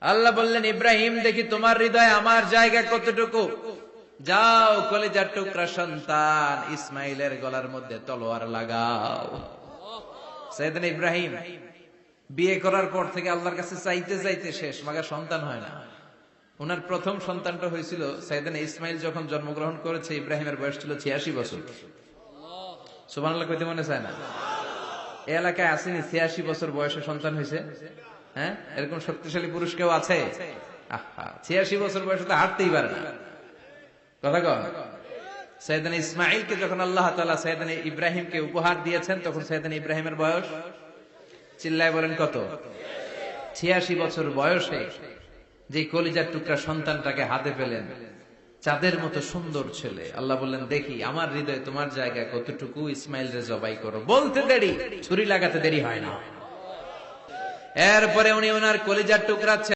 আল্লাহ বললেন, ইব্রাহিম দেখি তোমার হৃদয়ে আমার জায়গা কতটুকু, যাও কলিজার টুকরা সন্তান ইসমাইলের গলার মধ্যে তলোয়ার লাগাও। সাইয়েদনা ইব্রাহিম বিয়ে করার পর থেকে আল্লাহর কাছে চাইতে চাইতে শেষ, মাগা সন্তান হয় না। ওনার প্রথম সন্তানটা হয়েছিল সাইয়েদনা ইসমাইল যখন জন্মগ্রহণ করেছে, ইব্রাহিমের বয়স ছিল 86 বছর। সুবহানাল্লাহ কইতে মনে চায় না? এই এলাকায় আসেনি 86 বছর বয়সে সন্তান হয়েছে? হ্যাঁ, এরকম শক্তিশালী পুরুষ কেউ আছে? 86 বছর বয়সে তো হাঁটতেই পারে না। কথা কন। সাইয়েদনা ইসমাইলকে যখন আল্লাহ তাআলা সাইয়েদনা ইব্রাহিমকে উপহার দিয়েছেন, তখন সাইয়েদনা ইব্রাহিমের বয়স, চিল্লায় বলেন কত? 86 বছর বয়সে যে কলিজার টুকরা সন্তানটাকে হাতে পেলেন, চাঁদের মতো সুন্দর ছেলে। আল্লাহ বললেন, দেখি আমার হৃদয়ে তোমার জায়গায় কতটুকু, ইসমাইল রে জবাই করো। বলতে দেরি, ছুরি লাগাতে দেরি হয় না। এরপরে উনি ওনার কলিজার টুকরা